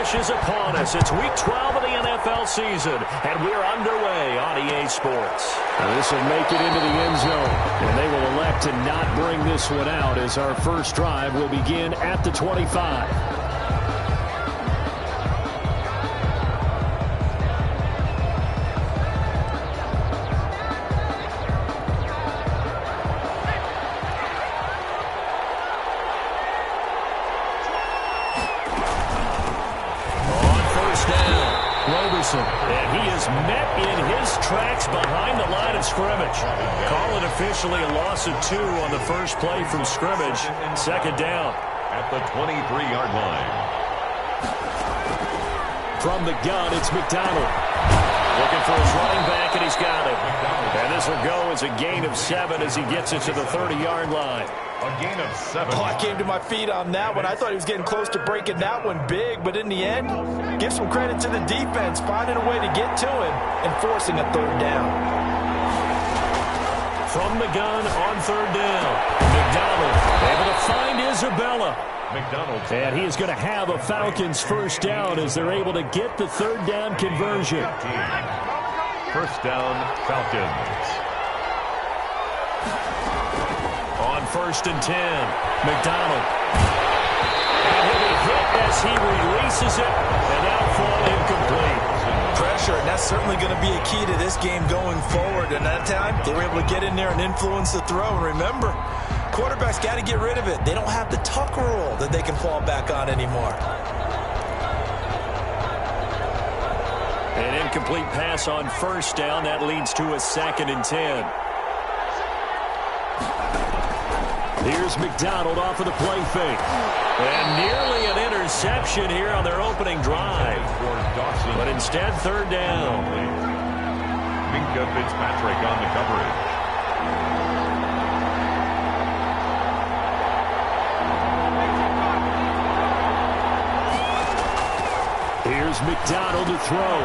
rush is upon us. It's Week 12 of the NFL season, and we're underway on EA Sports. Now this will make it into the end zone, and they will elect to not bring this one out as our first drive will begin at the 25. And he is met in his tracks behind the line of scrimmage. Call it officially a loss of 2 on the first play from scrimmage. Second down. At the 23-yard line. From the gun, it's McDonald. Looking for his running back, and he's got it. And this will go as a gain of 7 as he gets it to the 30-yard line. A gain of 7. Oh, I came to my feet on that one. I thought he was getting close to breaking that one big, but in the end, give some credit to the defense, finding a way to get to him and forcing a third down. From the gun on third down, McDonald able to find Isabella. McDonald. And he is going to have a Falcons first down as they're able to get the third down conversion. First down, Falcons. On first and 10, McDonald. And he'll be hit as he releases it, and that'll fall incomplete. Pressure, and that's certainly going to be a key to this game going forward. And that time, they were able to get in there and influence the throw. And remember, quarterbacks got to get rid of it. They don't have the Tucker rule that they can fall back on anymore. An incomplete pass on first down. That leads to a second and 10. Here's McDonald off of the play fake. And nearly an interception here on their opening drive. But instead, third down. Minka Fitzpatrick on the coverage. Here's McDonald to throw.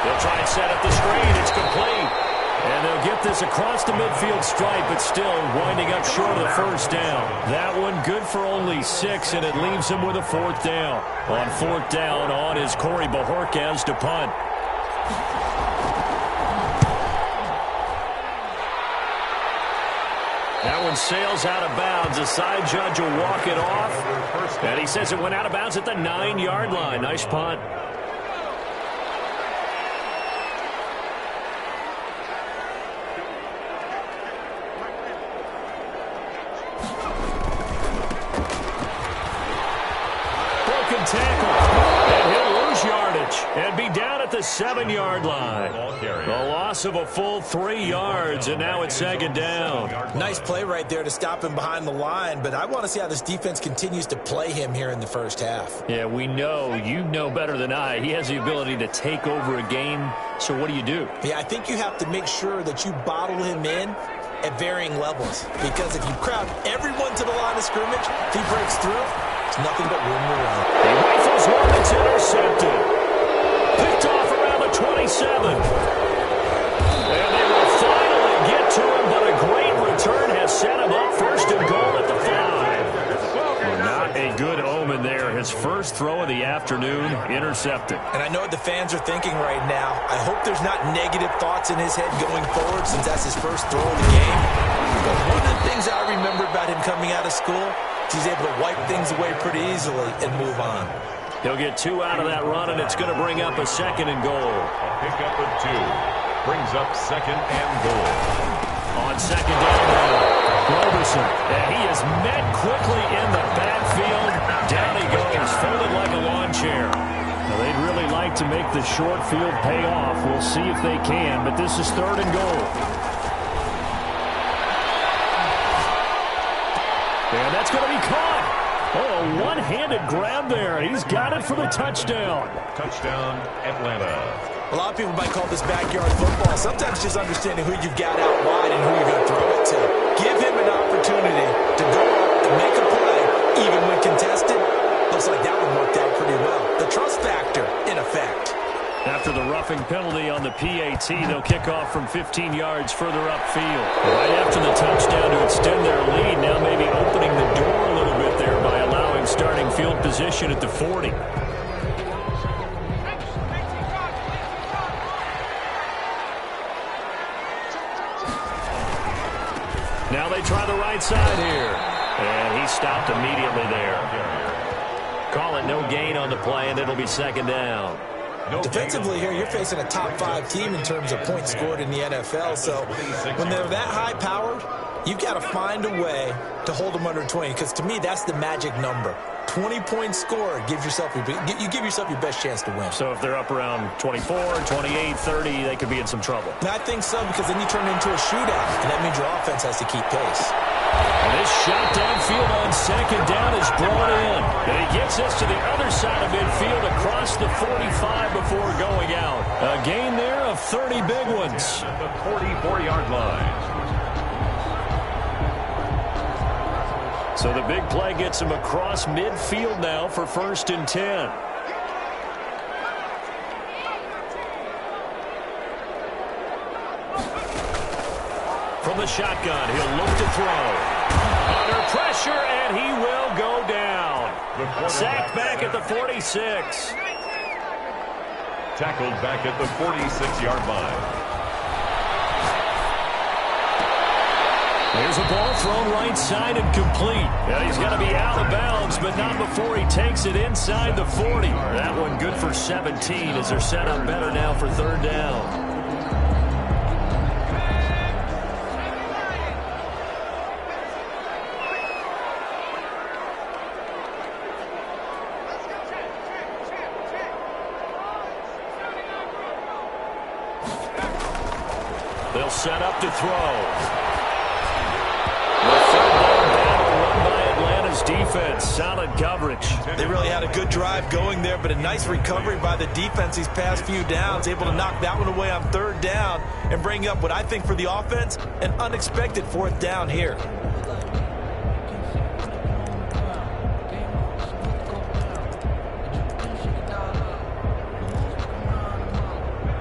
They'll try and set up the screen. It's complete. And they'll get this across the midfield stripe, but still winding up short of the first down. That one good for only 6, and it leaves them with a fourth down. On fourth down, on is Corey Bajorquez to punt. That one sails out of bounds. The side judge will walk it off. And he says it went out of bounds at the 9-yard line. Nice punt. Tackle, and he'll lose yardage and be down at the 7-yard line. A loss of a full 3 yards, and now it's second down. Nice play right there to stop him behind the line, but I want to see how this defense continues to play him here in the first half. Yeah, we know. You know better than I. He has the ability to take over a game, so what do you do? Yeah, I think you have to make sure that you bottle him in at varying levels, because if you crowd everyone to the line of scrimmage, if he breaks through, it's nothing but room to run. He rifles one that's intercepted. Picked off around the 27. And they will finally get to him, but a great return has set him up first and goal at the 5. Well, not a good omen there. His first throw of the afternoon, intercepted. And I know what the fans are thinking right now. I hope there's not negative thoughts in his head going forward since that's his first throw of the game. But one of the things I remember about him coming out of school, he's able to wipe things away pretty easily and move on. He'll get 2 out of that run, and it's going to bring up a second and goal. A pickup of 2. Brings up second and goal. On second down now, Roberson. And he is met quickly in the backfield. Down he goes, folded like a lawn chair. Now, they'd really like to make the short field pay off. We'll see if they can, but this is third and goal. And that's going to be caught. Oh, a one-handed grab there. He's got it for the touchdown. Touchdown, Atlanta. A lot of people might call this backyard football. Sometimes just understanding who you've got out wide and who you're going to throw it to. Give him an opportunity to go up and make a play, even when contested. Looks like that one worked out pretty well. The trust factor, in effect. After the roughing penalty on the PAT, they'll kick off from 15 yards further upfield. Right after the touchdown to extend their lead, now maybe opening the door a little bit there by allowing starting field position at the 40. they try the right side here. And he stopped immediately there. Call it no gain on the play, and it'll be second down. Defensively here, you're facing a top-5 team in terms of points scored in the NFL. So when they're that high-powered, you've got to find a way to hold them under 20, because to me, that's the magic number. 20 points scored, you give yourself your best chance to win. So if they're up around 24, 28, 30, they could be in some trouble. And I think so, because then you turn it into a shootout, and that means your offense has to keep pace. And this shot downfield on second down is brought in. And he gets us to the other side of midfield across the 45 before going out. A gain there of 30 big ones. At the 44-yard line. So the big play gets him across midfield now for 1st and 10. From the shotgun, he'll look to throw. Under pressure, and he will go down. Sacked back at the 46. Tackled back at the 46-yard line. There's a ball thrown right side and complete. Yeah, he's got to be out of bounds, but not before he takes it inside the 40. That one good for 17 as they're set up better now for 3rd down. They'll set up to throw. Defense, solid coverage. They really had a good drive going there, but a nice recovery by the defense these past few downs, able to knock that one away on 3rd down and bring up what I think for the offense, an unexpected 4th down here.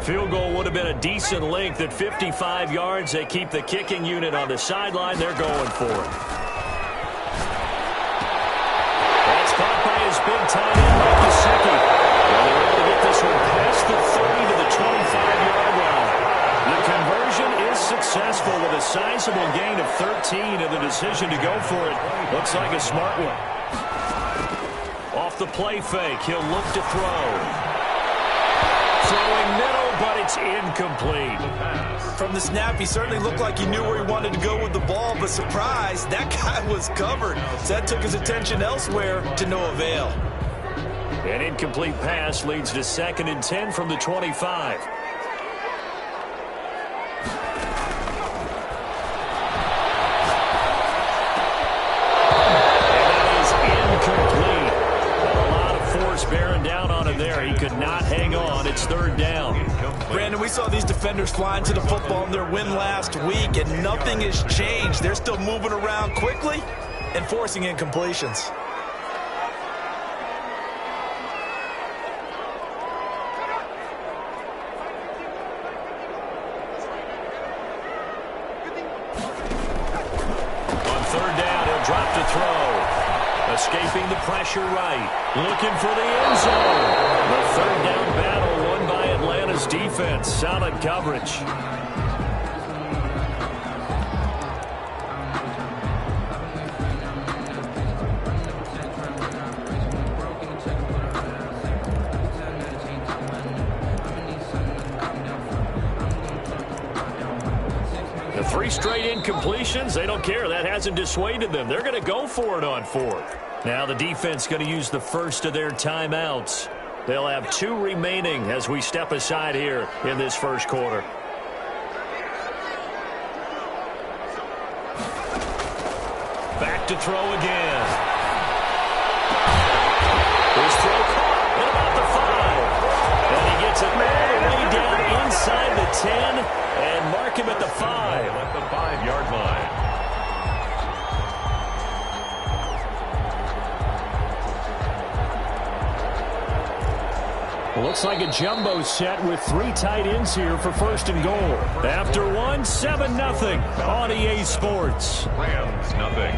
Field goal would have been a decent length at 55 yards. They keep the kicking unit on the sideline. They're going for it. Big tight end Mike Gesicki. Well, they're able to get this one past the 30 to the 25-yard line. The conversion is successful with a sizable gain of 13, and the decision to go for it looks like a smart one. Off the play fake, he'll look to throw. Throwing middle, but it's incomplete. From the snap, he certainly looked like he knew where he wanted to go with the ball, but surprise, that guy was covered. So that took his attention elsewhere to no avail. An incomplete pass leads to 2nd and 10 from the 25. Bearing down on him there. He could not hang on. It's 3rd down. Brandon, we saw these defenders flying to the football in their win last week, and nothing has changed. They're still moving around quickly and forcing incompletions. On 3rd down, he'll drop to throw. Escaping the pressure right. Looking for the end zone. The 3rd down battle won by Atlanta's defense. Solid coverage. The 3 straight incompletions, they don't care. That hasn't dissuaded them. They're going to go for it on 4th. Now the defense going to use the first of their timeouts. They'll have 2 remaining as we step aside here in this first quarter. Back to throw again. His throw caught at about the 5. And he gets it all the way down inside the 10 and mark him at the 5. At the 5-yard line. Looks like a jumbo set with 3 tight ends here for 1st and goal. After 1, 7-0 on EA Sports. Rams, nothing.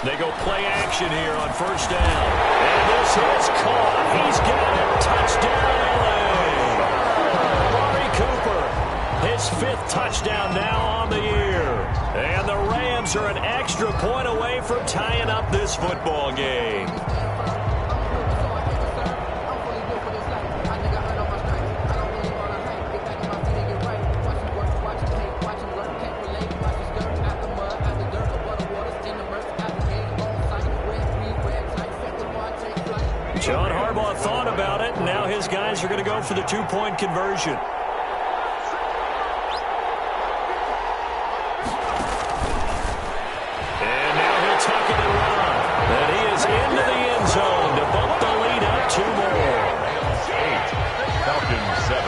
They go play action here on 1st down. And this is caught. He's got it. Touchdown, LA. Amari fifth touchdown now on the year. And the Rams are an extra point away from tying up this football game. John Harbaugh thought about it, and now his guys are going to go for the two-point conversion. And now he'll tuck it and run. And he is into the end zone to bump the lead up 2 more. Rams 8, Falcons 7.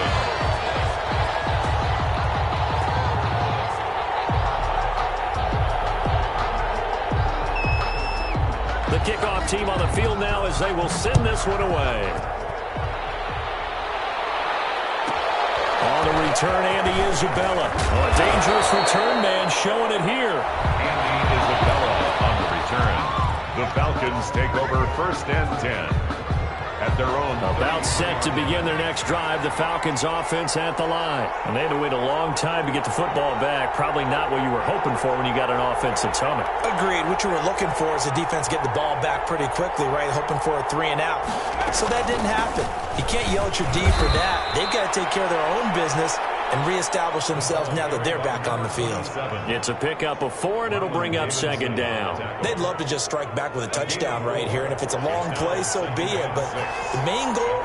The kickoff team on the field now as they will send this one away. On the return, Andy Isabella. Oh, a dangerous return man showing it here. Andy Isabella on the return. The Falcons take over 1st and 10. At their own. About set to begin their next drive, the Falcons offense at the line. And they had to wait a long time to get the football back. Probably not what you were hoping for when you got an offense that's humming. Agreed. What you were looking for is the defense get the ball back pretty quickly, right? Hoping for a 3 and out. So that didn't happen. You can't yell at your D for that. They've got to take care of their own business and reestablish themselves now that they're back on the field. It's a pickup of 4, and it'll bring up 2nd down. They'd love to just strike back with a touchdown right here, and if it's a long play, so be it. But the main goal,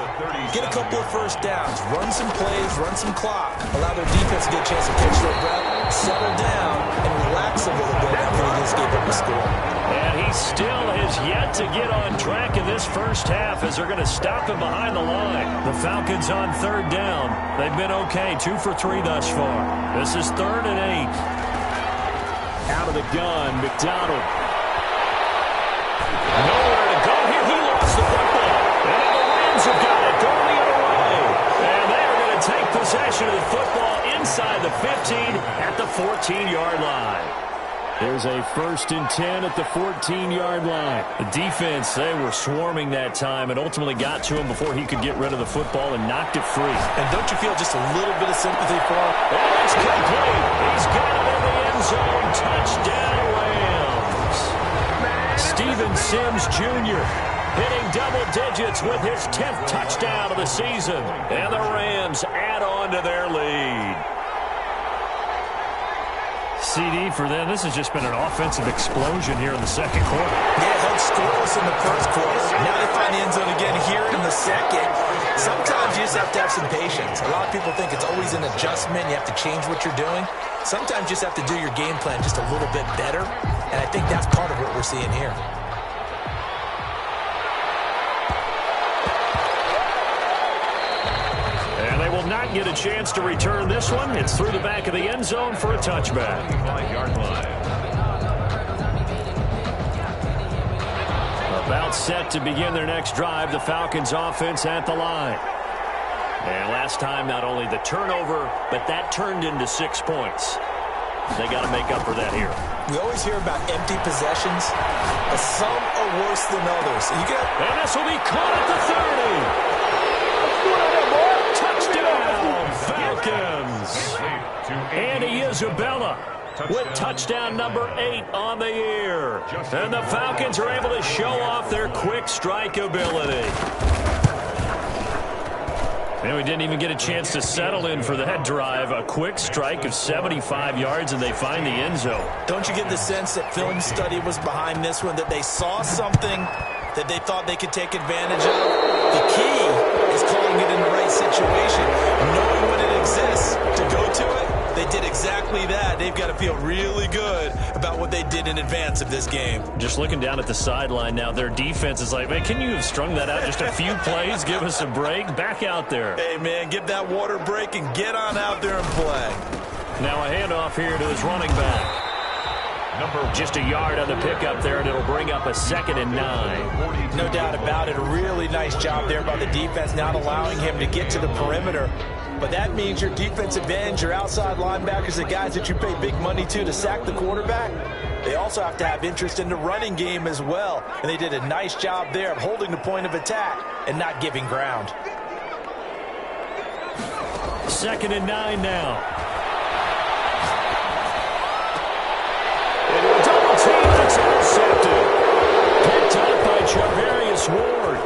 get a couple of first downs, run some plays, run some clock, allow their defense to get a chance to catch their breath, settle down, and relax a little bit after they just gave up a score. And he still has yet to get on track in this first half as they're going to stop him behind the line. The Falcons on 3rd down. They've been okay, 2 for 3 thus far. This is 3rd and 8. Out of the gun, McDonald. Nowhere to go here. He lost the football. And the Rams have got it, throwing it away. And they are going to take possession of the football inside the 15 at the 14-yard line. There's a 1st and 10 at the 14-yard line. The defense, they were swarming that time and ultimately got to him before he could get rid of the football and knocked it free. And don't you feel just a little bit of sympathy for him? And it's complete. He's got it in the end zone. Touchdown, Rams. Steven Sims Jr. hitting double digits with his 10th touchdown of the season. And the Rams add on to their lead. CD for them. This has just been an offensive explosion here in the 2nd quarter. Yeah, held scoreless in the 1st quarter. Now they find the end zone again here in the 2nd. Sometimes you just have to have some patience. A lot of people think it's always an adjustment. You have to change what you're doing. Sometimes you just have to do your game plan just a little bit better. And I think that's part of what we're seeing here. Not get a chance to return this one. It's through the back of the end zone for a touchback. 5-yard line. About set to begin their next drive, the Falcons offense at the line. And last time, not only the turnover, but that turned into 6 points. They got to make up for that here. We always hear about empty possessions. Some are worse than others. And this will be caught at the 30. Touchdown, Falcons. Andy Isabella with touchdown number 8 on the year. And the Falcons are able to show off their quick strike ability. And we didn't even get a chance to settle in for that drive. A quick strike of 75 yards, and they find the end zone. Don't you get the sense that film study was behind this one, that they saw something that they thought they could take advantage of? The key is calling it in the right situation, knowing when it exists to go to it. They did exactly that. They've got to feel really good about what they did in advance of this game. Just looking down at the sideline now, their defense is like, man, can you have strung that out just a few plays? Give us a break. Back out there. Hey, man, give that water break and get on out there and play. Now a handoff here to his running back. Just a yard on the pickup there, and it'll bring up a 2nd and 9. No doubt about it. A really nice job there by the defense, not allowing him to get to the perimeter. But that means your defensive ends, your outside linebackers, the guys that you pay big money to sack the quarterback, they also have to have interest in the running game as well. And they did a nice job there of holding the point of attack and not giving ground. 2nd and 9 now. Charvarius Ward.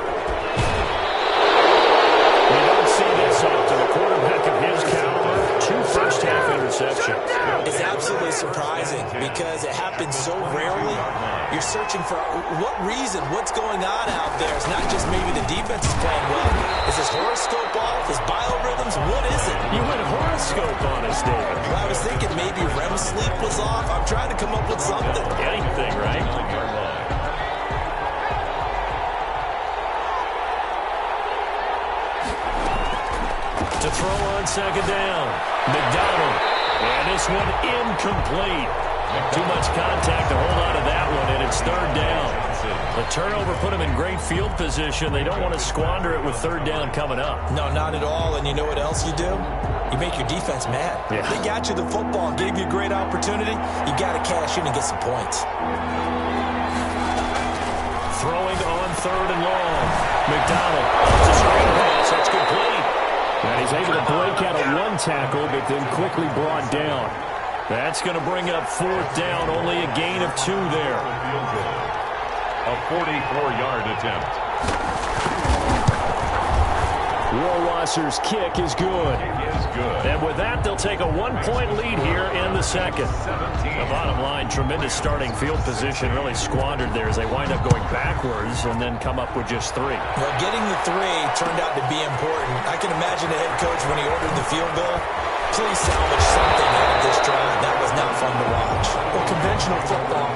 You don't see this often. A quarterback of his caliber, 2 first-half interceptions. It's absolutely surprising because it happens so rarely. You're searching for what reason, what's going on out there. It's not just maybe the defense is playing well. Is his horoscope off? His biorhythms? What is it? You went horoscope on us, David. Well, I was thinking maybe REM sleep was off. I'm trying to come up with something. Anything, right? To throw on second down. McDonald. And this one incomplete. Too much contact to hold on to that one, and it's third down. The turnover put them in great field position. They don't want to squander it with third down coming up. No, not at all. And you know what else you do? You make your defense mad. Yeah. They got you the football, gave you a great opportunity. You got to cash in and get some points. Throwing on third and long. McDonald. It's a screen pass. That's complete. And he's able to break out of one tackle, but then quickly brought down. That's going to bring up fourth down. Only a gain of 2 there. A 44-yard attempt. Rohrwasser's kick is good. And with that, they'll take a 1-point lead here in the second. The bottom line, tremendous starting field position, really squandered there as they wind up going backwards and then come up with just 3. Well, getting the 3 turned out to be important. I can imagine the head coach when he ordered the field goal. Please salvage something out of this drive. That was not fun to watch. Well, conventional football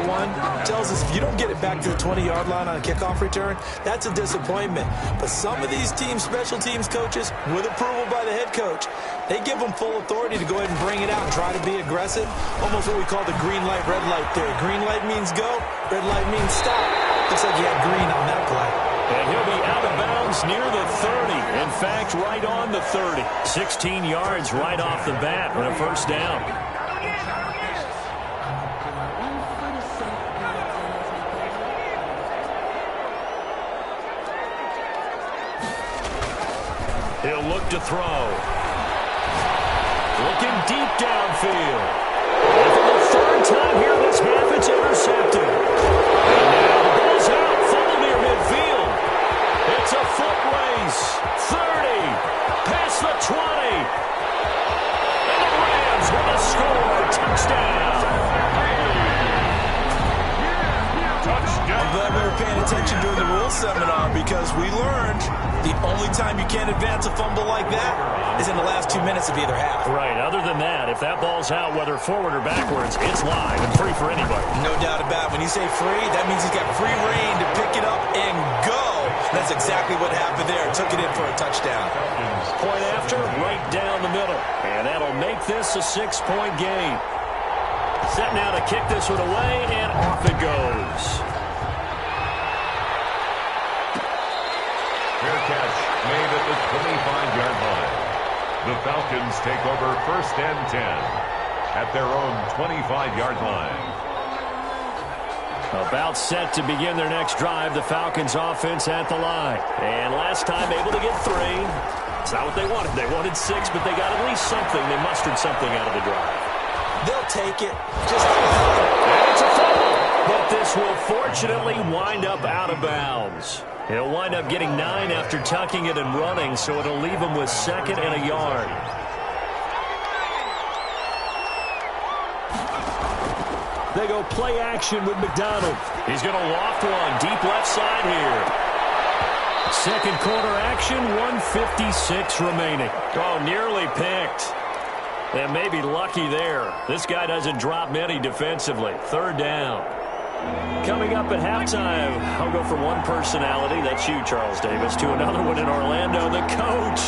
101, tells us if you don't get it back to the 20-yard line on a kickoff return, that's a disappointment. But some of these teams, special teams coaches, with approval by the head coach, they give them full authority to go ahead and bring it out and try to be aggressive. Almost what we call the green light, red light theory. Green light means go, red light means stop. Looks like he had green on that play. And he'll be out of bounds near the 30. In fact, right on the 30. 16 yards right off the bat and a first down. He'll look to throw. Looking deep downfield. And for the third time here this half, it's intercepted. And now the ball's out, full near midfield. It's a foot race. 30, past the 20. And the Rams with a score. Touchdown. I'm glad we were paying attention during the rules seminar because we learned the only time you can't advance a fumble like that is in the last 2 minutes of either half. Right. Other than that, if that ball's out, whether forward or backwards, it's live and free for anybody. No doubt about it. When you say free, that means he's got free reign to pick it up and go. That's exactly what happened there. Took it in for a touchdown. Point after, right down the middle. And that'll make this a 6-point game. Set now to kick this one away, and off it goes. Fair catch made at the 25-yard line. The Falcons take over first and 10 at their own 25-yard line. About set to begin their next drive. The Falcons offense at the line. And last time able to get 3. It's not what they wanted. They wanted 6, but they got at least something. They mustered something out of the drive. They'll take it. And it's a fumble. But this will fortunately wind up out of bounds. He'll wind up getting 9 after tucking it and running, so it'll leave him with 2nd and a yard. They go play action with McDonald. He's going to loft one deep left side here. Second quarter action, 1:56 remaining. Oh, nearly picked. And maybe lucky there. This guy doesn't drop many defensively. Third down. Coming up at halftime, I'll go from one personality, that's you, Charles Davis, to another one in Orlando, the coach.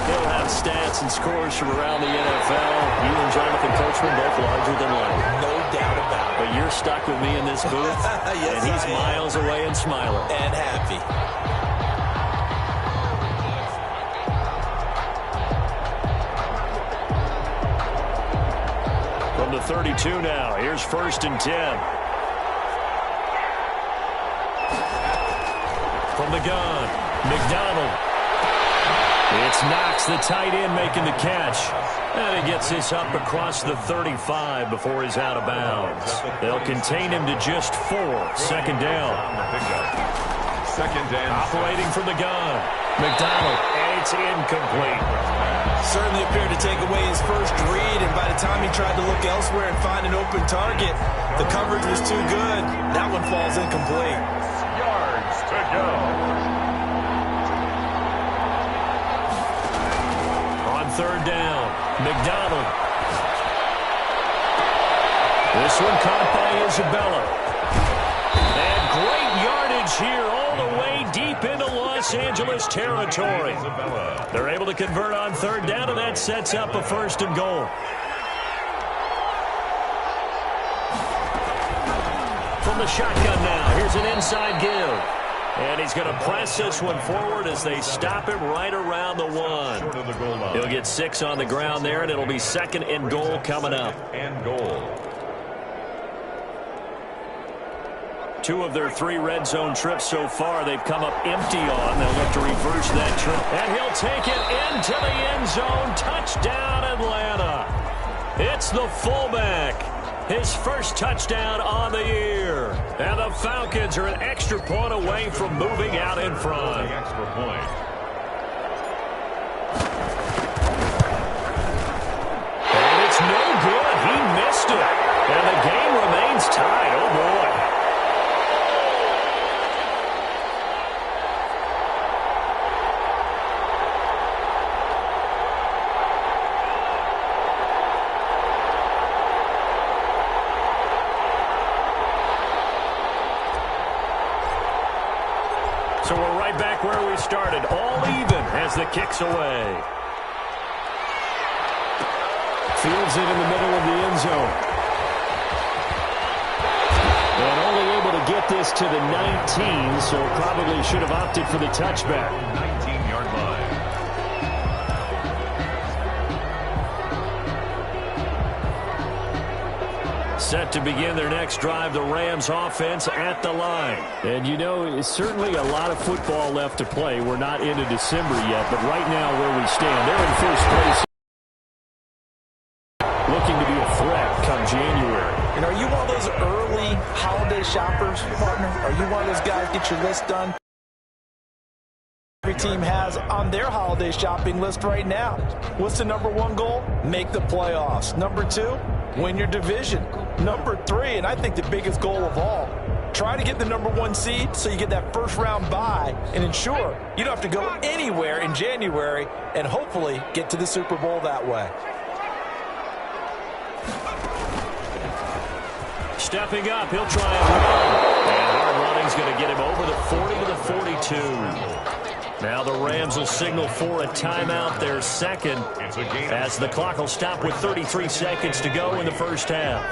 He'll have stats and scores from around the NFL. You and Jonathan Coachman both larger than life. No doubt about it. But you're stuck with me in this booth, yes, and he's miles away and smiling. And happy. From the 32 now, here's 1st and 10. From the gun, McDonald. It's Knox, the tight end, making the catch. And he gets this up across the 35 before he's out of bounds. They'll contain him to just 4. Second down. Second down. Operating from the gun. McDonald, and it's incomplete. Certainly appeared to take away his first read, and by the time he tried to look elsewhere and find an open target, the coverage was too good. That one falls incomplete. Yards to go. On third down, McDonald. This one caught by Isabella. And great yardage here all the way deep into Los Angeles territory. They're able to convert on third down, and that sets up a first and goal. From the shotgun now, here's an inside give. And he's going to press this one forward as they stop it right around the 1. He'll get 6 on the ground there, and it'll be second and goal coming up. And goal. 2 of their 3 red zone trips so far, they've come up empty on. They'll look to reverse that trip. And he'll take it into the end zone. Touchdown, Atlanta. It's the fullback. His first touchdown on the year. And the Falcons are an extra point away from moving out in front. The extra point. And it's no good. He missed it. And the game remains tied. Oh, boy. So we're right back where we started, all even as the kick's away. Fields it in the middle of the end zone. And only able to get this to the 19, so probably should have opted for the touchback. 19-yard line. Set to begin their next drive, the Rams offense at the line. And you know, it's certainly a lot of football left to play. We're not into December yet, but right now where we stand, they're in first place. Looking to be a threat come January. And are you one of those early holiday shoppers, partner? Are you one of those guys get your list done? Every team has on their holiday shopping list right now. What's the number 1 goal? Make the playoffs. Number 2, win your division. Number 3, and I think the biggest goal of all, try to get the number 1 seed so you get that first round bye and ensure you don't have to go anywhere in January and hopefully get to the Super Bowl that way. Stepping up, he'll try and run. And hard running's going to get him over the 40 to the 42. Now the Rams will signal for a timeout, their second, as the clock will stop with 33 seconds to go in the first half.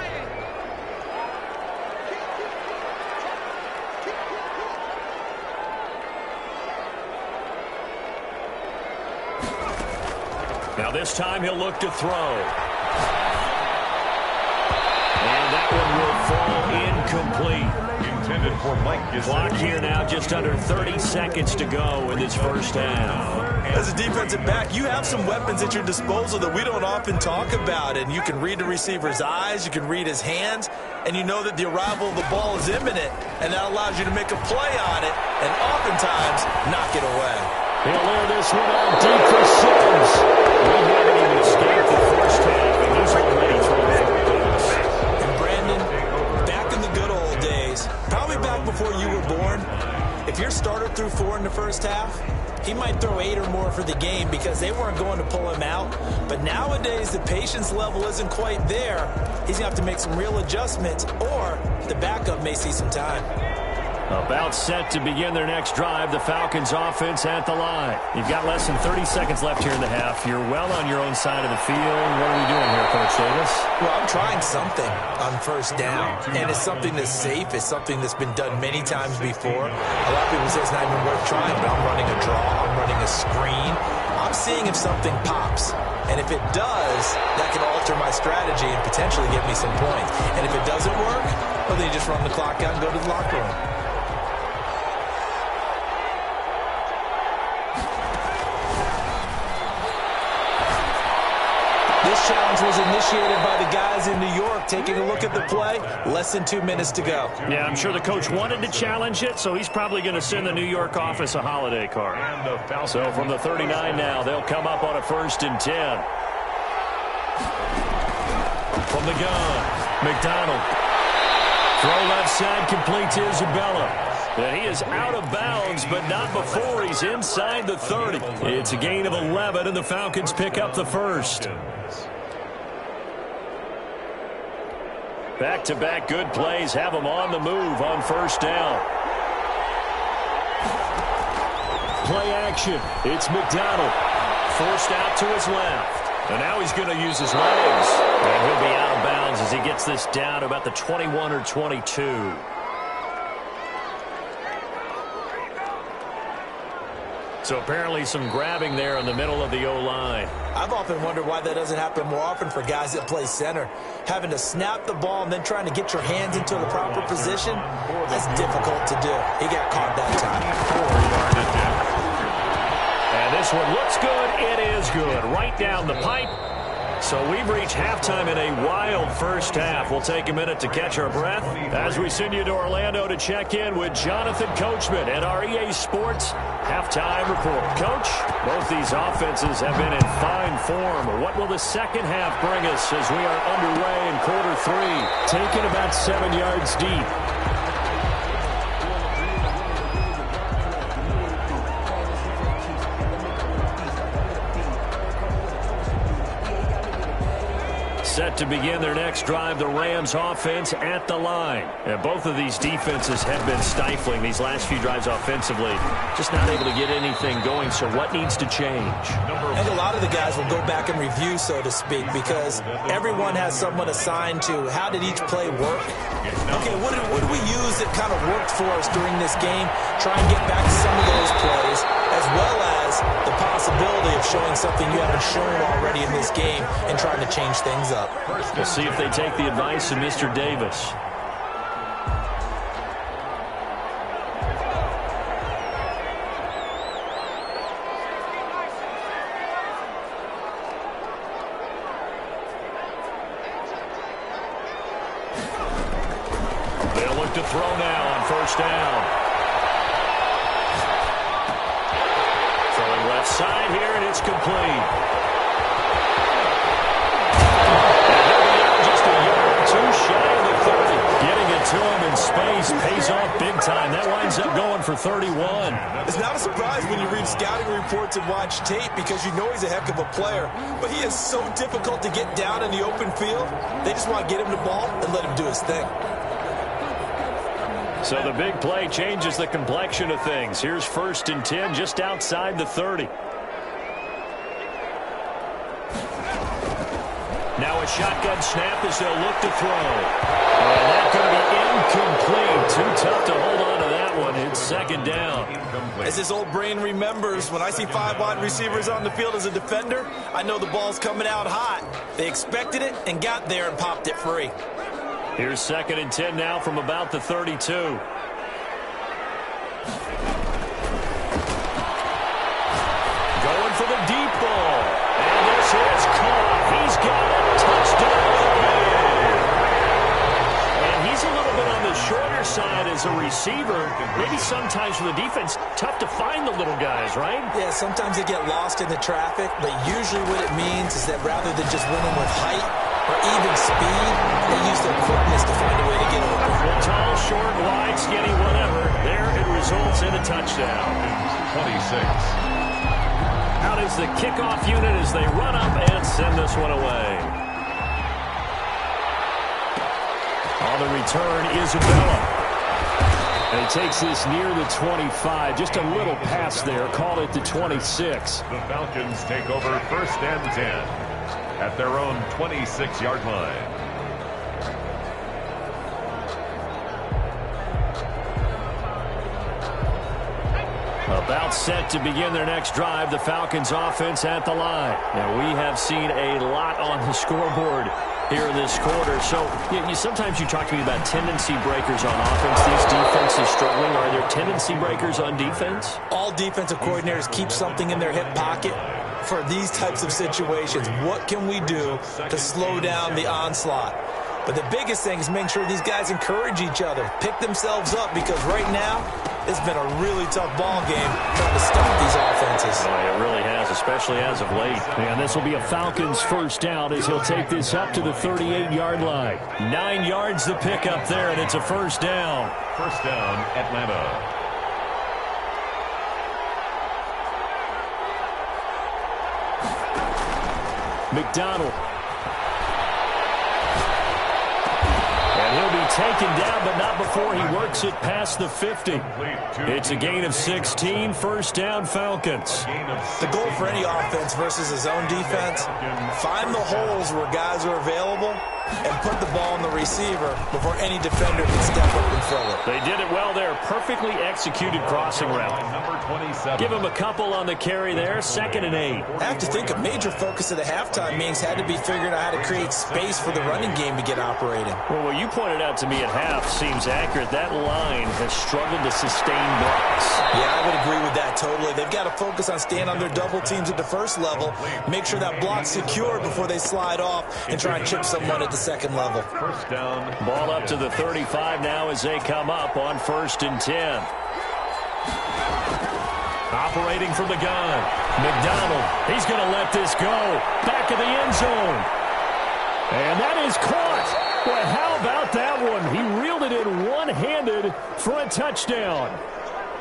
Now this time he'll look to throw. And that one will fall incomplete. Intended for Mike. Clock here now, just under 30 seconds to go in this first half. As a defensive back, you have some weapons at your disposal that we don't often talk about. And you can read the receiver's eyes, you can read his hands, and you know that the arrival of the ball is imminent. And that allows you to make a play on it and oftentimes knock it away. He'll air this one out deep for Sims. We haven't even escaped the first half, and he's already thrown 4 picks. And Brandon, back in the good old days, probably back before you were born, if your starter threw 4 in the first half, he might throw 8 or more for the game because they weren't going to pull him out. But nowadays, the patience level isn't quite there. He's going to have to make some real adjustments, or the backup may see some time. About set to begin their next drive, the Falcons offense at the line. You've got less than 30 seconds left here in the half. You're well on your own side of the field. What are we doing here, Coach Davis? Well, I'm trying something on first down, and it's something that's safe. It's something that's been done many times before. A lot of people say it's not even worth trying, but I'm running a draw. I'm running a screen. I'm seeing if something pops. And if it does, that can alter my strategy and potentially get me some points. And if it doesn't work, well, then you just run the clock out and go to the locker room. This challenge was initiated by the guys in New York. Taking a look at the play, less than 2 minutes to go. Yeah, I'm sure the coach wanted to challenge it, so he's probably going to send the New York office a holiday card. So from the 39 now, they'll come up on a 1st and 10. From the gun, McDonald. Throw left side, complete to Isabella. And he is out of bounds, but not before he's inside the 30. It's a gain of 11, and the Falcons pick up the first. Back-to-back good plays have them on the move on 1st down. Play action. It's McDonald. Forced out to his left. And now he's going to use his legs. And he'll be out of bounds as he gets this down to about the 21 or 22. So apparently some grabbing there in the middle of the O-line. I've often wondered why that doesn't happen more often for guys that play center. Having to snap the ball and then trying to get your hands into the proper position, that's difficult to do. He got caught that time. And this one looks good. It is good. Right down the pipe. So we've reached halftime in a wild first half. We'll take a minute to catch our breath as we send you to Orlando to check in with Jonathan Coachman at our EA Sports Halftime Report. Coach, both these offenses have been in fine form. What will the second half bring us as we are underway in quarter 3? Taken about 7 yards deep. Set to begin their next drive, the Rams offense at the line. And both of these defenses have been stifling these last few drives offensively. Just not able to get anything going, so what needs to change? I think a lot of the guys will go back and review, so to speak, because everyone has someone assigned to how did each play work. Okay, what did we use that kind of worked for us during this game? Try and get back to some of those plays, as well as the possibility of showing something you haven't shown already in this game and trying to change things up. We'll see if they take the advice of Mr. Davis. They'll look to throw now on 1st down. Throwing left side here, and it's complete. Too shy of the 30. Getting it to him in space pays off big time. That winds up going for 31. It's not a surprise when you read scouting reports and watch tape because you know he's a heck of a player. But he is so difficult to get down in the open field. They just want to get him the ball and let him do his thing. So the big play changes the complexion of things. Here's 1st and 10 just outside the 30. Now a shotgun snap as they'll look to throw. And that's going to be incomplete. Too tough to hold on to that one. It's 2nd down. As this old brain remembers, when I see 5 wide receivers on the field as a defender, I know the ball's coming out hot. They expected it and got there and popped it free. Here's 2nd and 10 now from about the 32. Going for the deep ball. And this is caught. He's got it. Touchdown. And he's a little bit on the shorter side as a receiver. Maybe sometimes for the defense, tough to find the little guys, right? Yeah, sometimes they get lost in the traffic, but usually what it means is that rather than just winning with height or even speed, they use their quickness to find a way to get over. Well, tall, short, wide, skinny, whatever. There it results in a touchdown. 26. Out is the kickoff unit as they run up and send this one away. On the return, Isabella. And he takes this near the 25. Just a little pass there. Call it the 26. The Falcons take over 1st and 10 at their own 26-yard line. About set to begin their next drive, the Falcons offense at the line. Now, we have seen a lot on the scoreboard here in this quarter. So sometimes you talk to me about tendency breakers on offense. These defenses struggling. Are there tendency breakers on defense? All defensive coordinators keep something in their hip pocket. for these types of situations. What can we do to slow down the onslaught? But the biggest thing is making sure these guys encourage each other, pick themselves up, because right now it's been a really tough ball game trying to stop these offenses. Oh, it really has, especially as of late. And this will be a Falcons first down as he'll take this up to the 38-yard line. 9 yards the pick up there, and it's a first down. First down, Atlanta. McDonald. And he'll be taken down, but not before he works it past the 50. It's a gain of 16, first down Falcons. The goal for any offense versus his own defense, find the holes where guys are available and put the ball on the receiver before any defender can step up and fill it. They did it well there. Perfectly executed crossing route. Give him a couple on the carry there. 2nd and 8. I have to think a major focus of the halftime meetings had to be figuring out how to create space for the running game to get operating. Well, what you pointed out to me at half seems accurate. That line has struggled to sustain blocks. Yeah, I would agree with that totally. They've got to focus on staying on their double teams at the first level, make sure that block's secured before they slide off and try and chip someone at the second level. First down. Ball up to the 35 now as they come up on 1st and 10. Operating from the gun. McDonald, he's going to let this go. Back of the end zone. And that is caught. Boy, how about that one? He reeled it in one-handed for a touchdown.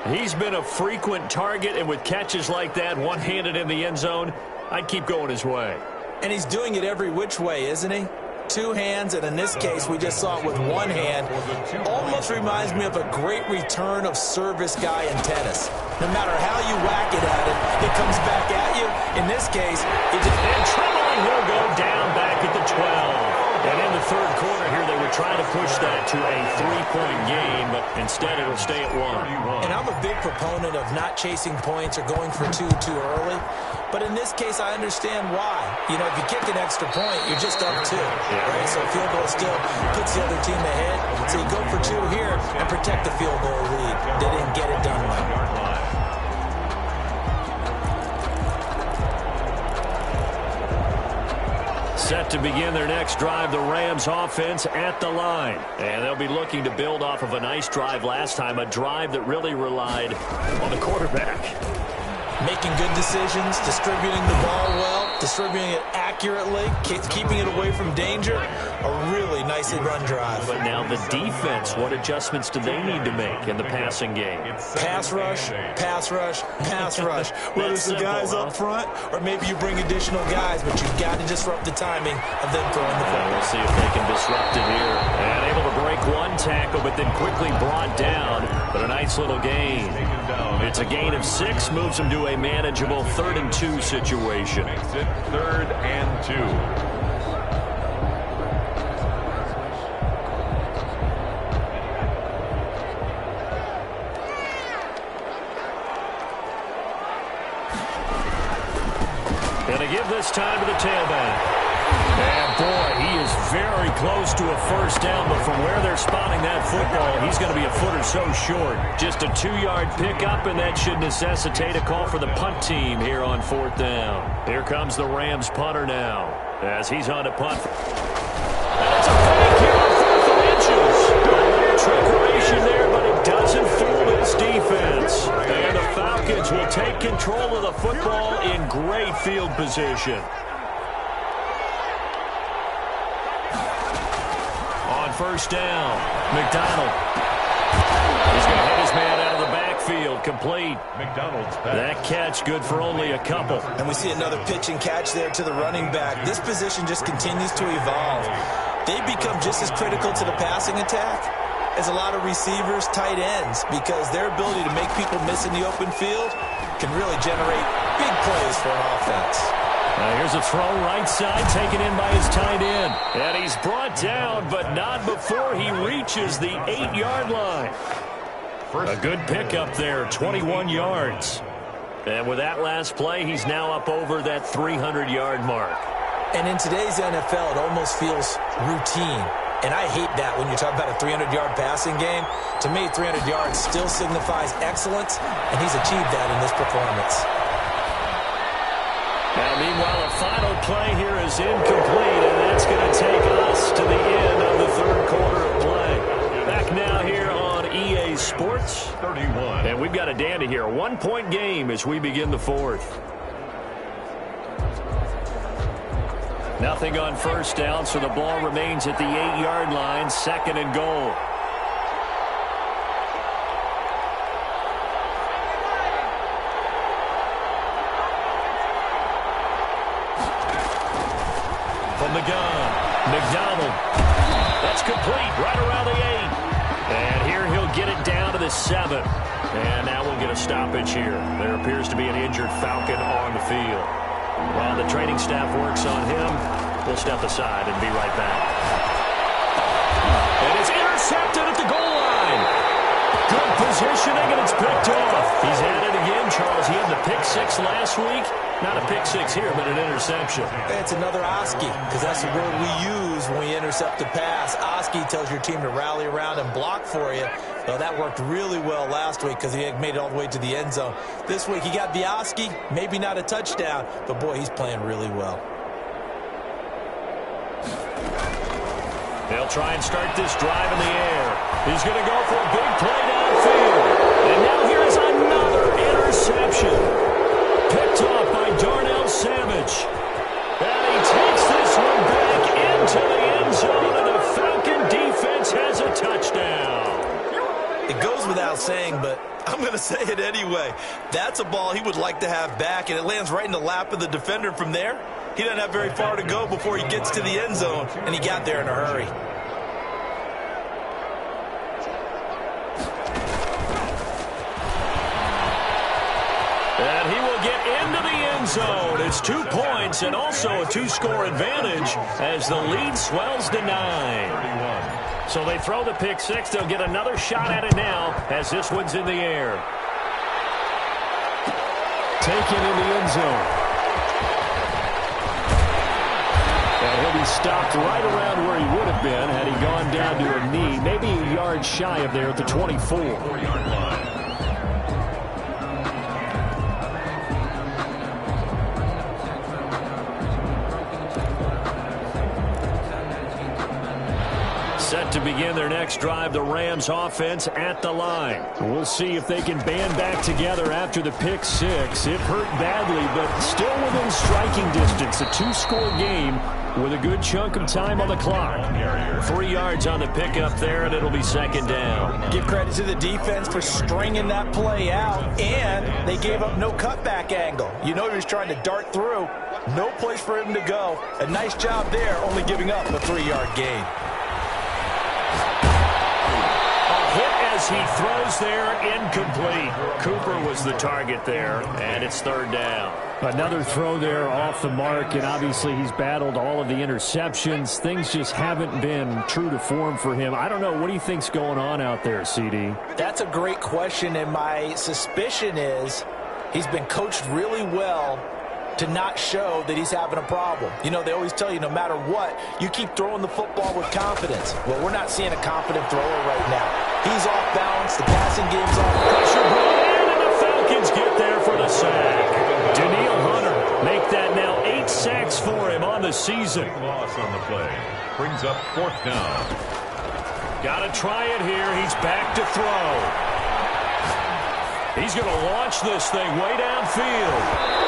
He's been a frequent target, and with catches like that, one-handed in the end zone, I'd keep going his way. And he's doing it every which way, isn't he? 2 hands, and in this case, we just saw it with 1 hand. Almost reminds me of a great return of service guy in tennis. No matter how you whack it at it comes back at you. In this case, it just... And Tremblay will go down back at the 12. And in the 3rd quarter here, they were trying to push that to a 3-point game, but instead it'll stay at 1. And I'm a big proponent of not chasing points or going for 2 too early. But in this case, I understand why. You know, if you kick an extra point, you're just up 2. Right? So field goal still puts the other team ahead. So you go for 2 here and protect the field goal lead. They didn't get it done well. Set to begin their next drive, the Rams offense at the line. And they'll be looking to build off of a nice drive last time, a drive that really relied on the quarterback. Making good decisions, distributing the ball well, distributing it accurately, keeping it away from danger. A really nicely run drive. But now the defense, what adjustments do they need to make in the passing game? Pass rush, pass rush, pass rush. Whether it's the guys up front or maybe you bring additional guys, but you've got to disrupt the timing of them throwing the football. We'll see if they can disrupt it here. And able to break 1 tackle, but then quickly brought down. But a nice little gain. It's a gain of 6, moves them to a manageable 3rd and 2 situation. Makes it 3rd and 2. Gonna give this time to the tailback. And boy, he is very close to a first down, but from where they're spotting that football, he's going to be a foot or so short. Just a 2-yard pickup, and that should necessitate a call for the punt team here on 4th down. Here comes the Rams punter now, as he's on to punt. And it's a fake here on 4th and inches. A little trickeration there, but it doesn't fool this defense. And the Falcons will take control of the football in great field position. First down, McDonald. He's going to hit his man out of the backfield, complete. McDonald's pass. That catch good for only a couple. And we see another pitch and catch there to the running back. This position just continues to evolve. They become just as critical to the passing attack as a lot of receivers, tight ends, because their ability to make people miss in the open field can really generate big plays for an offense. Now here's a throw right side, taken in by his tight end. And he's brought down, but not before he reaches the 8-yard line. A good pickup there, 21 yards. And with that last play, he's now up over that 300-yard mark. And in today's NFL, it almost feels routine. And I hate that when you talk about a 300-yard passing game. To me, 300 yards still signifies excellence, and he's achieved that in this performance. Now, meanwhile, a final play here is incomplete, and that's going to take us to the end of the third quarter of play. Back now here on EA Sports. 31. And we've got a dandy here. A 1-point game as we begin the fourth. Nothing on first down, so the ball remains at the 8-yard line, 2nd and goal. From the gun, McDonald. That's complete right around the 8. And here he'll get it down to the 7. And now we'll get a stoppage here. There appears to be an injured Falcon on the field. While the training staff works on him, we'll step aside and be right back. And it's intercepted at the goal line. Good positioning, and it's picked off. He's at it again, Charles. He had the pick 6 last week. Not a pick 6 here, but an interception. It's another Oski, because that's the word we use when we intercept a pass. Oski tells your team to rally around and block for you. So that worked really well last week because he had made it all the way to the end zone. This week he got the Oski, maybe not a touchdown, but boy, he's playing really well. They'll try and start this drive in the air. He's going to go for a big play downfield. And now here is another interception. Picked off by Darnell Savage. And he takes this one back into the end zone, and the Falcon defense has a touchdown. It goes without saying, but I'm going to say it anyway. That's a ball he would like to have back, and it lands right in the lap of the defender from there. He doesn't have very far to go before he gets to the end zone, and he got there in a hurry. And he will get into the end zone. It's 2 points and also a 2-score advantage as the lead swells to 9. 31. So they throw the pick 6. They'll get another shot at it now as this one's in the air. Taken in the end zone. And he'll be stopped right around where he would have been had he gone down to a knee, maybe a yard shy of there at the 24. 4-yard line. Set to begin their next drive, the Rams offense at the line. We'll see if they can band back together after the pick 6. It hurt badly, but still within striking distance. A 2-score game with a good chunk of time on the clock. 3 yards on the pickup there, and it'll be 2nd down. Give credit to the defense for stringing that play out, and they gave up no cutback angle. You know he was trying to dart through. No place for him to go. A nice job there, only giving up a 3-yard gain. Hit as he throws there, incomplete. Cooper was the target there, and it's 3rd down. Another throw there off the mark, and obviously he's battled all of the interceptions. Things just haven't been true to form for him. I don't know. What do you think's going on out there, CD? That's a great question, and my suspicion is he's been coached really well to not show that he's having a problem. You know, they always tell you no matter what, you keep throwing the football with confidence. Well, we're not seeing a confident thrower right now. He's off balance. The passing game's off. Pressure brought in, and the Falcons get there for the sack. Daniil Hunter make that now 8 sacks for him on the season. Big loss on the play. Brings up 4th down. Got to try it here. He's back to throw. He's going to launch this thing way downfield.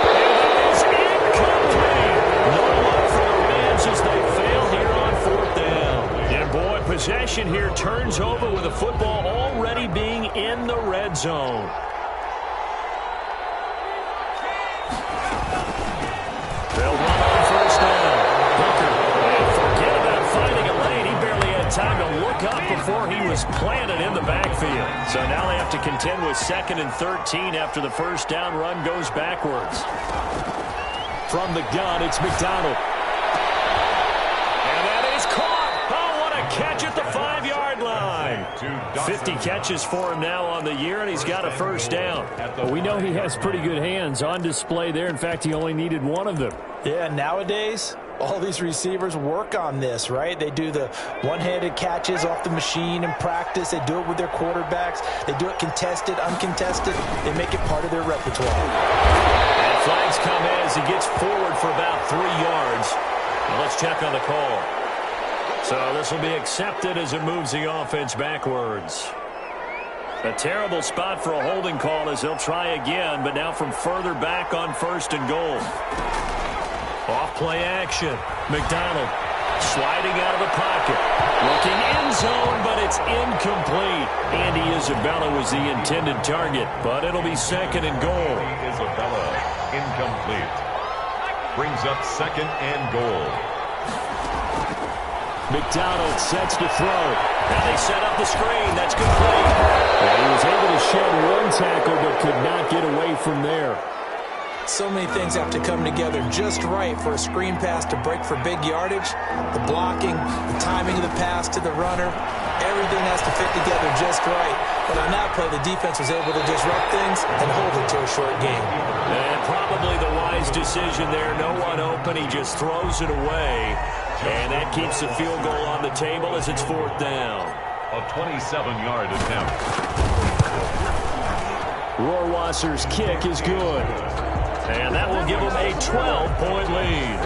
And it is incomplete. No luck for the Rams as they fail here on 4th down. And boy, possession here turns over with the football already being in the red zone. They'll run on 1st down. Hooker, and forget about finding a lane. He barely had time to look up before he was planted in the backfield. So now they have to contend with 2nd and 13 after the 1st down run goes backwards. From the gun, it's McDonald. And that is caught. Oh, what a catch at the 5-yard line. 50 catches for him now on the year, and he's got a 1st down. Well, we know he has pretty good hands on display there. In fact, he only needed one of them. Yeah, nowadays, all these receivers work on this, right? They do the one-handed catches off the machine in practice. They do it with their quarterbacks. They do it contested, uncontested. They make it part of their repertoire. And Flags come in as he gets forward for about 3 yards. Now let's check on the call. So this will be accepted as it moves the offense backwards. A terrible spot for a holding call as they'll try again, but now from further back on 1st and goal. Off play action. McDonald sliding out of the pocket. Looking end zone, but it's incomplete. Andy Isabella was the intended target, but it'll be 2nd and goal. Isabella, incomplete. Brings up 2nd and goal. McDonald sets to throw. And they set up the screen. That's complete. And he was able to shed 1 tackle, but could not get away from there. So many things have to come together just right for a screen pass to break for big yardage. The blocking, the timing of the pass to the runner, everything has to fit together just right. But on that play, the defense was able to disrupt things and hold it to a short game. And probably the wise decision there. No one open. He just throws it away. And that keeps the field goal on the table as it's 4th down. A 27-yard attempt. Rohrwasser's kick is good. And that will give them a 12-point lead.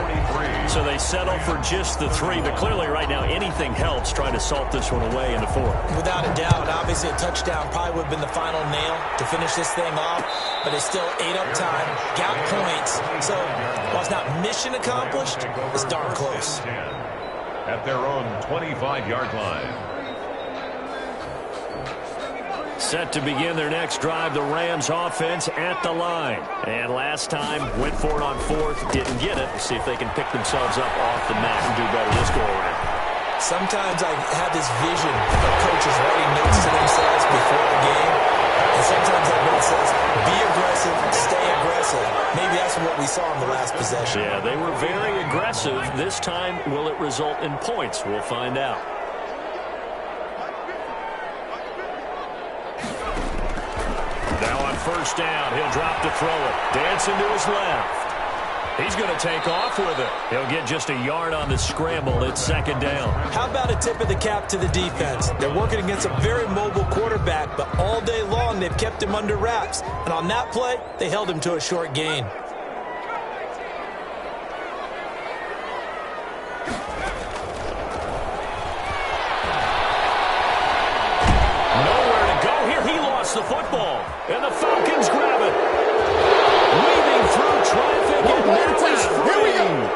So they settle for just the 3. But clearly right now anything helps trying to salt this one away in the 4th. Without a doubt, obviously a touchdown probably would have been the final nail to finish this thing off. But they still ate up time, got points. So while it's not mission accomplished, it's darn close. At their own 25-yard line. Set to begin their next drive, the Rams offense at the line. And last time, went for it on 4th, didn't get it. See if they can pick themselves up off the mat and do better this go-around. Sometimes I have this vision of coaches writing notes to themselves before the game. And sometimes that note says, be aggressive, stay aggressive. Maybe that's what we saw in the last possession. Yeah, they were very aggressive. This time, will it result in points? We'll find out. Now on 1st down, he'll drop to throw it. Dancing to his left. He's going to take off with it. He'll get just a yard on the scramble. It's 2nd down. How about a tip of the cap to the defense? They're working against a very mobile quarterback, but all day long they've kept him under wraps. And on that play, they held him to a short gain. Nowhere to go here. He lost the football. And the Falcons grab it. Weaving through traffic, and now he's free. And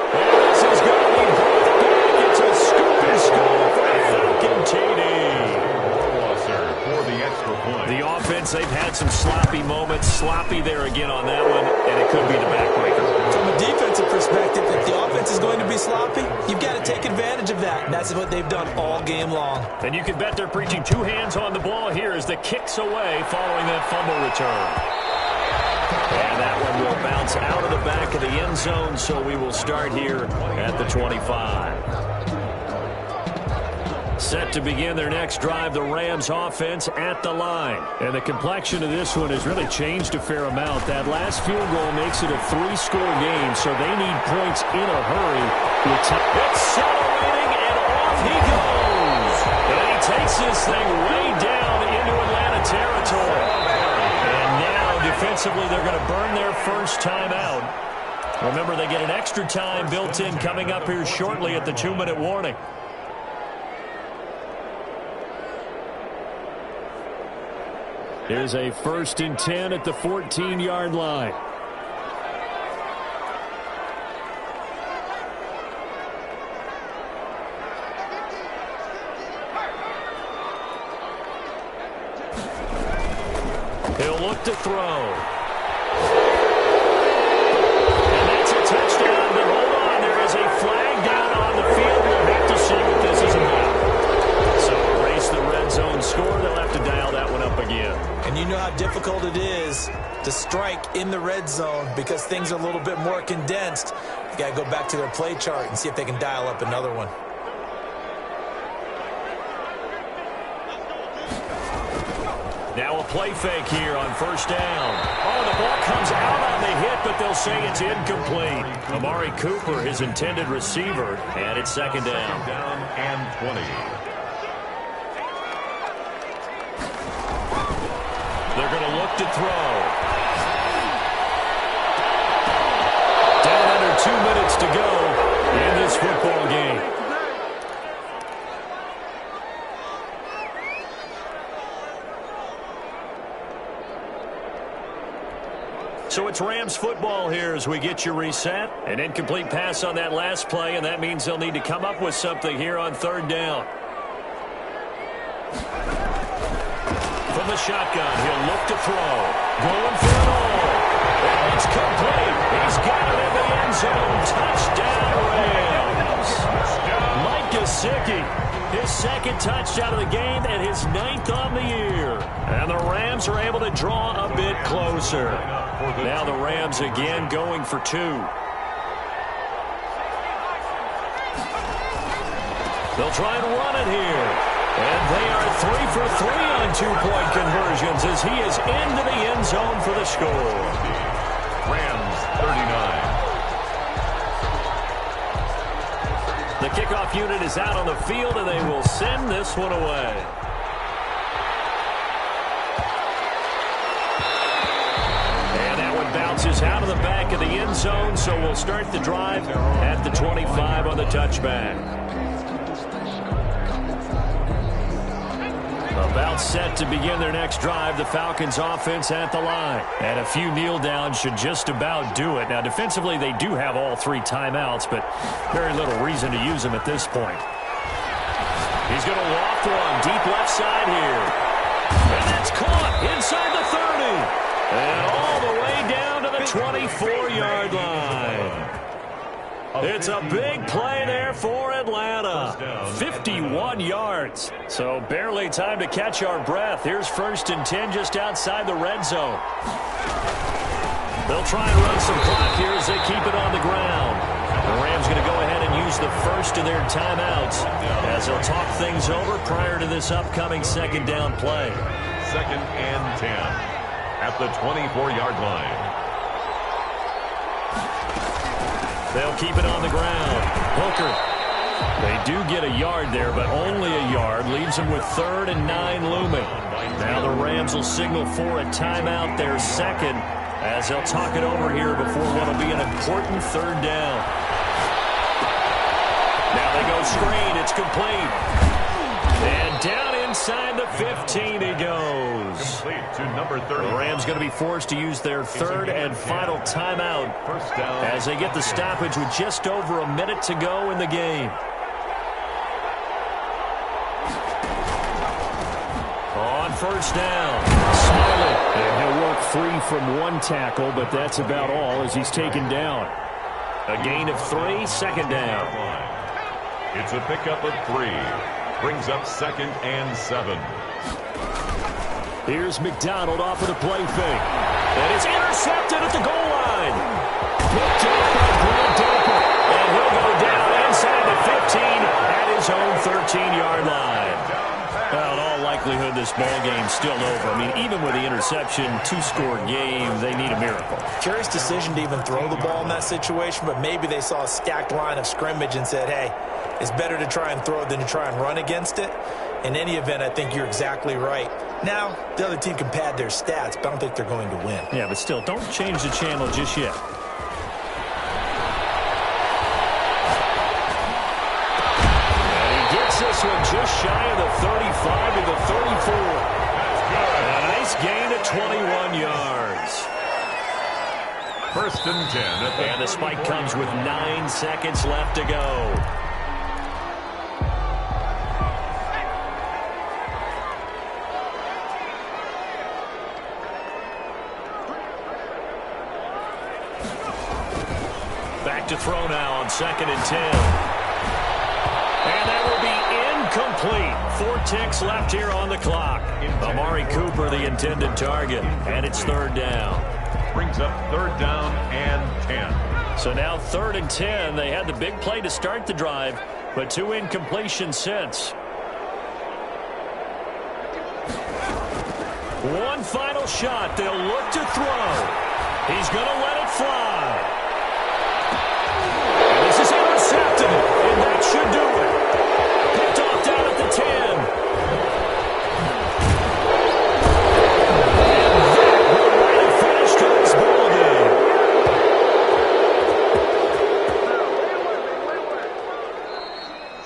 this is going to be brought back. It's a scoop and score for a Falcon TD. For the extra point. The offense, they've had some sloppy moments. Sloppy there again on that one, and it could be the backbreaker. From a defensive perspective, if the offense is going to be sloppy, you've got to take advantage of that. And that's what they've done all game long. And you can bet they're preaching 2 hands on the ball here as the kick's away following that fumble return. And that one will bounce out of the back of the end zone, so we will start here at the 25. Set to begin their next drive, the Rams offense at the line. And the complexion of this one has really changed a fair amount. That last field goal makes it a 3-score game, so they need points in a hurry. Accelerating, and off he goes. And he takes this thing way down into Atlanta territory. And now, defensively, they're going to burn their first time out. Remember, they get an extra time built in coming up here shortly at the 2-minute warning. Here's a 1st and 10 at the 14-yard line. He'll look to throw. And that's a touchdown, but hold on. There is a flag down on the field. We'll have to see what this is about. So erase the red zone score. They'll have to dial that one up again. And you know how difficult it is to strike in the red zone because things are a little bit more condensed. You got to go back to their play chart and see if they can dial up another one. Now a play fake here on 1st down. Oh, the ball comes out on the hit, but they'll say it's incomplete. Amari Cooper, his intended receiver, and it's 2nd down. 2nd down and 20. They're going to look to throw. So it's Rams football here as we get you reset. An incomplete pass on that last play, and that means they'll need to come up with something here on third down. From the shotgun, he'll look to throw. Going for it all. And it's complete. He's got it in the end zone. Touchdown, Rams. Mike Gesicki, his second touchdown of the game and his 9th on the year. And the Rams are able to draw a bit closer. Now the Rams again going for 2. They'll try and run it here. And they are 3 for 3 on 2-point conversions as he is into the end zone for the score. Rams 39. The kickoff unit is out on the field, and they will send this one away. And that one bounces out of the back of the end zone, so we'll start the drive at the 25 on the touchback. About set to begin their next drive, the Falcons offense at the line. And a few kneel downs should just about do it. Now, defensively, they do have all 3 timeouts, but very little reason to use them at this point. He's going to loft one deep left side here. And that's caught inside the 30. And all the way down to the 24-yard line. It's a big play there for Atlanta. 51 yards. So barely time to catch our breath. Here's 1st and 10 just outside the red zone. They'll try and run some clock here as they keep it on the ground. The Rams going to go ahead and use the first of their timeouts as they'll talk things over prior to this upcoming 2nd down play. 2nd and 10 at the 24-yard line. They'll keep it on the ground. Hooker. They do get a yard there, but only a yard. Leaves them with 3rd and 9 looming. Now the Rams will signal for a timeout, their 2nd, as they'll talk it over here before what will be an important 3rd down. Now they go screen. It's complete. And down inside the 15 he goes. Complete to number 30. The Rams going to be forced to use their 3rd and final timeout First down as they get the stoppage with just over a minute to go in the game. On 1st down, Smiley. And he'll work free from 1 tackle, but that's about all as he's taken down. A gain of 3, 2nd down. It's a pickup of 3. Brings up 2nd and 7. Here's McDonald off of the play fake. And it's intercepted at the goal line. Picked off by Grant Delpit. And he'll go down inside the 15 at his own 13-yard line. Well, in all likelihood, this ball game's still over. I mean, even with the interception, 2-score game, they need a miracle. Curious decision to even throw the ball in that situation, but maybe they saw a stacked line of scrimmage and said, hey, it's better to try and throw than to try and run against it. In any event, I think you're exactly right. Now, the other team can pad their stats, but I don't think they're going to win. Yeah, but still, don't change the channel just yet. And he gets this one just shy of the 35 to the 34. A nice gain of 21 yards. 1st and 10. And the spike comes with 9 seconds left to go. Back to throw now on 2nd and 10. And that will be incomplete. 4 ticks left here on the clock. Amari Cooper, the intended target. And it's 3rd down. Brings up 3rd down and 10. So now 3rd and 10. They had the big play to start the drive, but 2 incompletions since. One final shot. They'll look to throw. He's going to let it fly. This is intercepted, and that should do it. Picked off down at the 10. And that will write a finish to this ball game.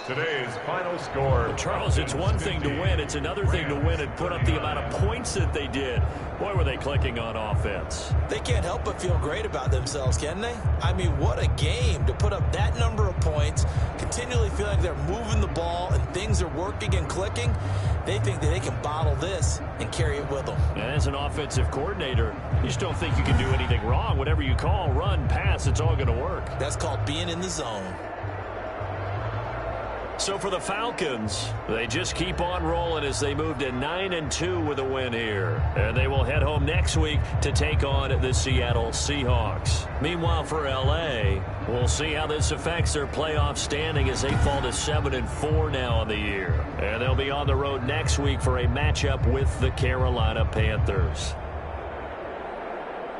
Today's final score. Charles, it's one thing to win. It's it's another thing to win and put up the amount of points that they did. Boy, were they clicking on offense. They can't help but feel great about themselves, can they? I mean, what a game to put up that number of points, continually feeling they're moving the ball and things are working and clicking. They think that they can bottle this and carry it with them. And as an offensive coordinator, you just don't think you can do anything wrong. Whatever you call, run, pass, it's all going to work. That's called being in the zone. So for the Falcons, they just keep on rolling as they move to 9-2 with a win here. And they will head home next week to take on the Seattle Seahawks. Meanwhile, for L.A., we'll see how this affects their playoff standing as they fall to 7-4 now on the year. And they'll be on the road next week for a matchup with the Carolina Panthers.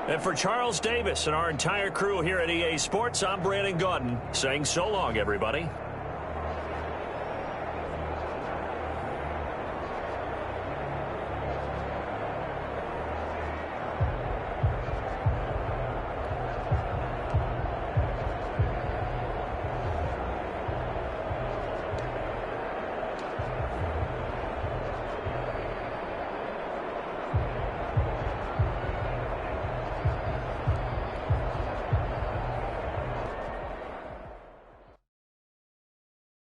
And for Charles Davis and our entire crew here at EA Sports, I'm Brandon Gaudin saying so long, everybody.